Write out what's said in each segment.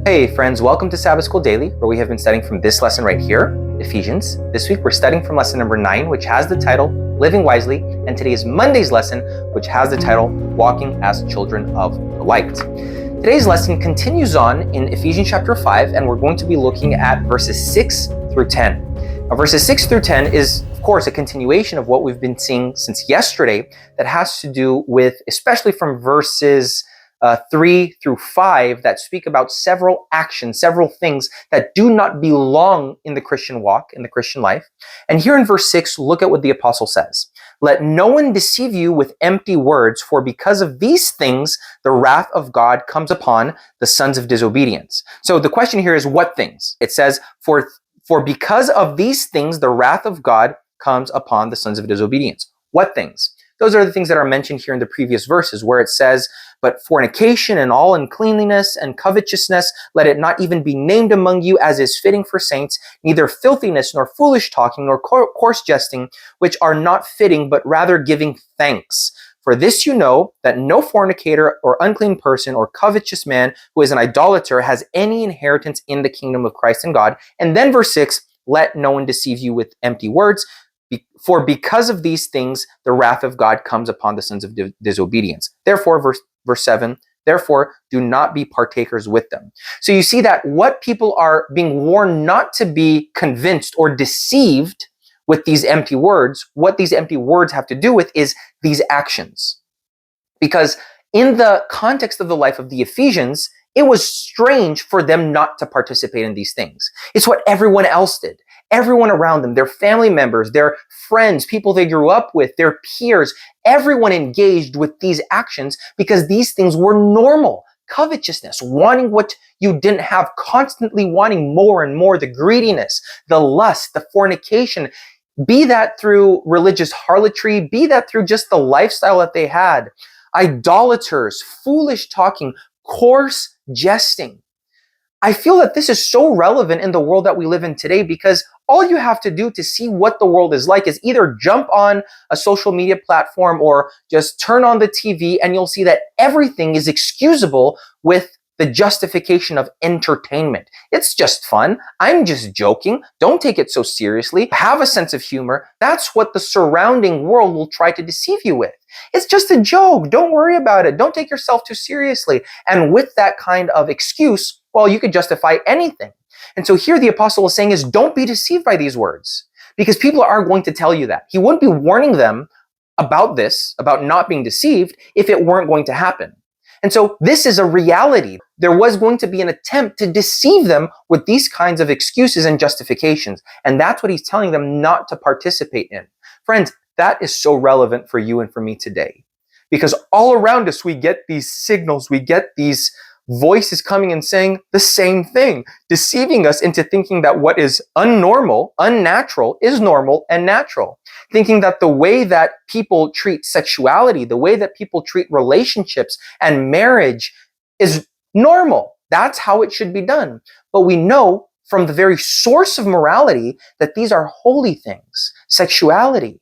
Hey friends, welcome to Sabbath School Daily, where we have been studying from this lesson right here, Ephesians. This week we're studying from lesson number 9, which has the title, Living Wisely, and today is Monday's lesson, which has the title, Walking as Children of the Light. Today's lesson continues on in Ephesians chapter 5, and we're going to be looking at verses 6 through 10. Now, verses 6 through 10 is, of course, a continuation of what we've been seeing since yesterday that has to do with, especially from verses 3 through 5 that speak about several actions, several things that do not belong in the Christian walk, in the Christian life. And here in verse 6, look at what the apostle says. Let no one deceive you with empty words, for because of these things, the wrath of God comes upon the sons of disobedience. So the question here is what things? It says, for because of these things, the wrath of God comes upon the sons of disobedience. What things? Those are the things that are mentioned here in the previous verses where it says, but fornication and all uncleanliness and covetousness, let it not even be named among you as is fitting for saints, neither filthiness nor foolish talking nor coarse jesting, which are not fitting, but rather giving thanks. For this you know, that no fornicator or unclean person or covetous man who is an idolater has any inheritance in the kingdom of Christ and God. And then verse 6, let no one deceive you with empty words. For because of these things, the wrath of God comes upon the sons of disobedience. Therefore, verse 7, therefore, do not be partakers with them. So you see that what people are being warned not to be convinced or deceived with these empty words, what these empty words have to do with is these actions. Because in the context of the life of the Ephesians, it was strange for them not to participate in these things. It's what everyone else did. Everyone around them, their family members, their friends, people they grew up with, their peers, everyone engaged with these actions because these things were normal. Covetousness, wanting what you didn't have, constantly wanting more and more, the greediness, the lust, the fornication, be that through religious harlotry, be that through just the lifestyle that they had, idolaters, foolish talking, coarse jesting. I feel that this is so relevant in the world that we live in today because all you have to do to see what the world is like is either jump on a social media platform or just turn on the TV and you'll see that everything is excusable with the justification of entertainment. It's just fun. I'm just joking. Don't take it so seriously. Have a sense of humor. That's what the surrounding world will try to deceive you with. It's just a joke. Don't worry about it. Don't take yourself too seriously. And with that kind of excuse, well, you could justify anything. And so here the apostle is saying is don't be deceived by these words because people are going to tell you that. He wouldn't be warning them about this, about not being deceived, if it weren't going to happen. And so this is a reality. There was going to be an attempt to deceive them with these kinds of excuses and justifications. And that's what he's telling them not to participate in. Friends, that is so relevant for you and for me today. Because all around us, we get these signals, we get these voices coming and saying the same thing, deceiving us into thinking that what is unnormal, unnatural, is normal and natural. Thinking that the way that people treat sexuality, the way that people treat relationships and marriage is normal. That's how it should be done. But we know from the very source of morality that these are holy things. Sexuality,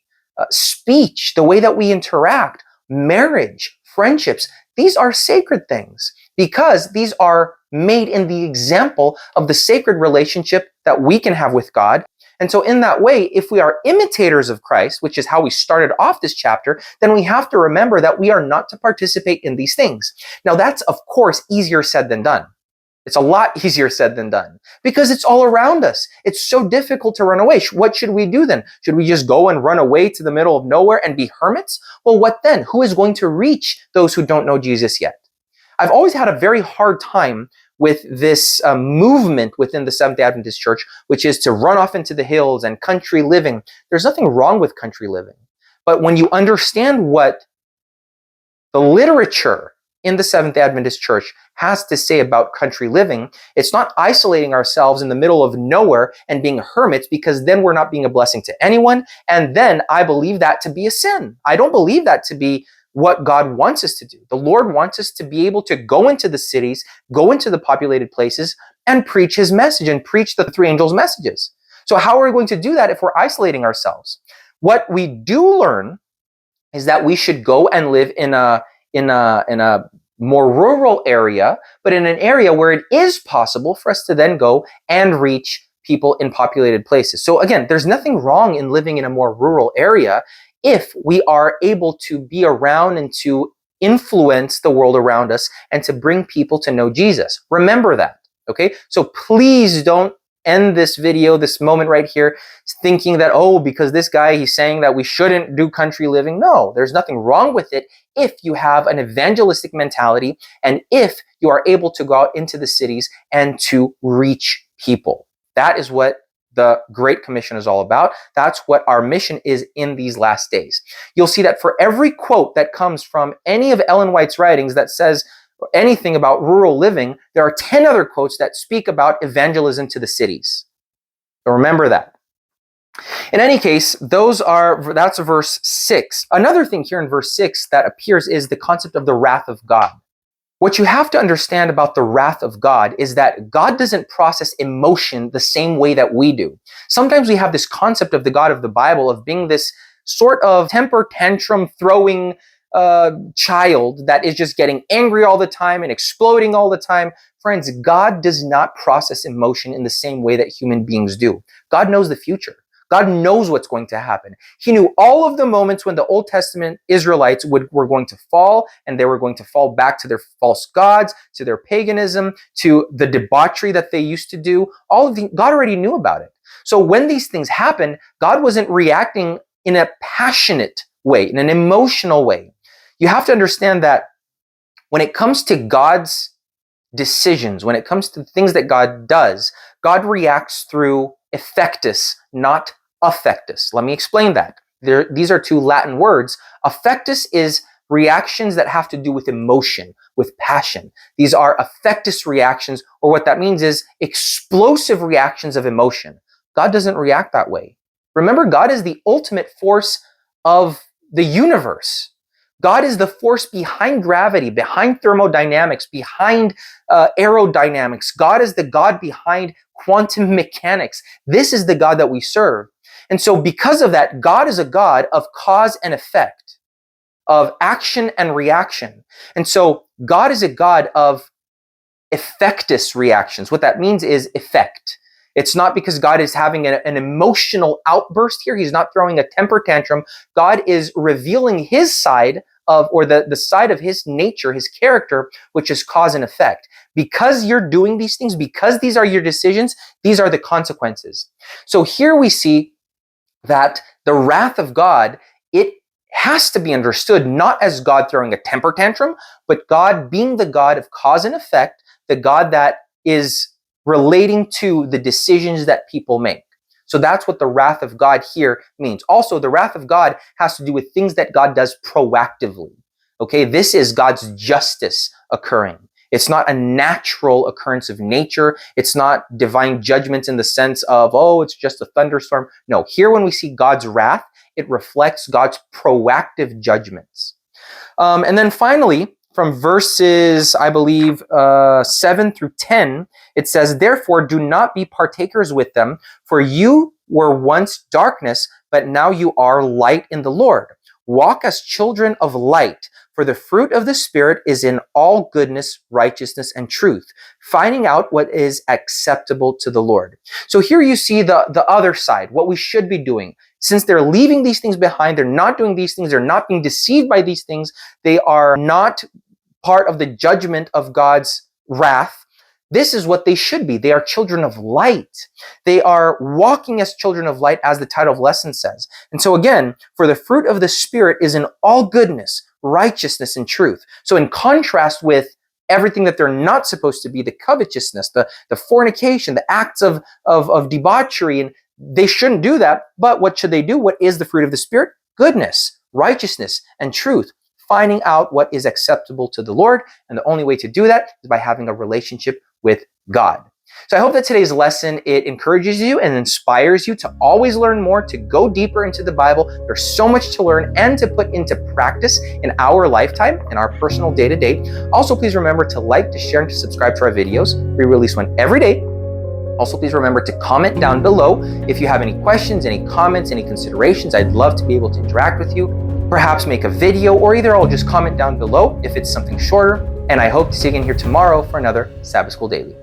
speech, the way that we interact, marriage, friendships, these are sacred things because these are made in the example of the sacred relationship that we can have with God. And so in that way, if we are imitators of Christ, which is how we started off this chapter, then we have to remember that we are not to participate in these things. Now that's, of course, easier said than done. It's a lot easier said than done because it's all around us. It's so difficult to run away. What should we do then? Should we just go and run away to the middle of nowhere and be hermits? Well, what then? Who is going to reach those who don't know Jesus yet? I've always had a very hard time with this movement within the Seventh-day Adventist Church, which is to run off into the hills and country living. There's nothing wrong with country living. But when you understand what the literature in the Seventh-day Adventist Church has to say about country living, it's not isolating ourselves in the middle of nowhere and being hermits because then we're not being a blessing to anyone. And then I believe that to be a sin. I don't believe that to be what God wants us to do. The Lord wants us to be able to go into the cities, go into the populated places, and preach his message and preach the three angels' messages. So how are we going to do that if we're isolating ourselves? What we do learn is that we should go and live in a more rural area, but in an area where it is possible for us to then go and reach people in populated places. So again, there's nothing wrong in living in a more rural area if we are able to be around and to influence the world around us and to bring people to know Jesus. Remember that, okay? So please don't end this video, this moment right here, thinking that, oh, because this guy, he's saying that we shouldn't do country living. No, there's nothing wrong with it if you have an evangelistic mentality and if you are able to go out into the cities and to reach people. That is what the Great Commission is all about. That's what our mission is in these last days. You'll see that for every quote that comes from any of Ellen White's writings that says anything about rural living, there are 10 other quotes that speak about evangelism to the cities. So remember that. In any case, that's verse 6. Another thing here in verse 6 that appears is the concept of the wrath of God. What you have to understand about the wrath of God is that God doesn't process emotion the same way that we do. Sometimes we have this concept of the God of the Bible of being this sort of temper tantrum throwing child that is just getting angry all the time and exploding all the time. Friends, God does not process emotion in the same way that human beings do. God knows the future. God knows what's going to happen. He knew all of the moments when the Old Testament Israelites were going to fall, and they were going to fall back to their false gods, to their paganism, to the debauchery that they used to do. God already knew about it. So when these things happened, God wasn't reacting in a passionate way, in an emotional way. You have to understand that when it comes to God's decisions, when it comes to things that God does, God reacts through effectus, not affectus. Let me explain that. These are two Latin words. Affectus is reactions that have to do with emotion, with passion. These are affectus reactions, or what that means is explosive reactions of emotion. God doesn't react that way. Remember, God is the ultimate force of the universe. God is the force behind gravity, behind thermodynamics, behind aerodynamics. God is the God behind quantum mechanics. This is the God that we serve. And so because of that, God is a God of cause and effect, of action and reaction. And so God is a God of effectus reactions. What that means is effect. It's not because God is having an emotional outburst here. He's not throwing a temper tantrum. God is revealing his side of, or the side of his nature, his character, which is cause and effect. Because you're doing these things, because these are your decisions, these are the consequences. So here we see that the wrath of God, it has to be understood not as God throwing a temper tantrum, but God being the God of cause and effect, the God that is relating to the decisions that people make. So that's what the wrath of God here means. Also, the wrath of God has to do with things that God does proactively. Okay, this is God's justice occurring. It's not a natural occurrence of nature. It's not divine judgment in the sense of, oh, it's just a thunderstorm. No, here when we see God's wrath, it reflects God's proactive judgments. And then finally, from verses, I believe, 7 through 10, it says, "Therefore, do not be partakers with them, for you were once darkness, but now you are light in the Lord. Walk as children of light, for the fruit of the Spirit is in all goodness, righteousness, and truth, finding out what is acceptable to the Lord." So here you see the other side, what we should be doing. Since they're leaving these things behind, they're not doing these things, they're not being deceived by these things, they are not part of the judgment of God's wrath. This is what they should be. They are children of light. They are walking as children of light, as the title of lesson says. And so again, for the fruit of the Spirit is in all goodness, righteousness, and truth. So in contrast with everything that they're not supposed to be, the covetousness, the fornication, the acts of debauchery, and they shouldn't do that. But what should they do? What is the fruit of the Spirit? Goodness, righteousness, and truth. Finding out what is acceptable to the Lord. And the only way to do that is by having a relationship with God. So I hope that today's lesson, it encourages you and inspires you to always learn more, to go deeper into the Bible. There's so much to learn and to put into practice in our lifetime, in our personal day-to-day. Also, please remember to like, to share, and to subscribe to our videos. We release one every day. Also, please remember to comment down below if you have any questions, any comments, any considerations. I'd love to be able to interact with you. Perhaps make a video, or either I'll just comment down below if it's something shorter. And I hope to see you again here tomorrow for another Sabbath School Daily.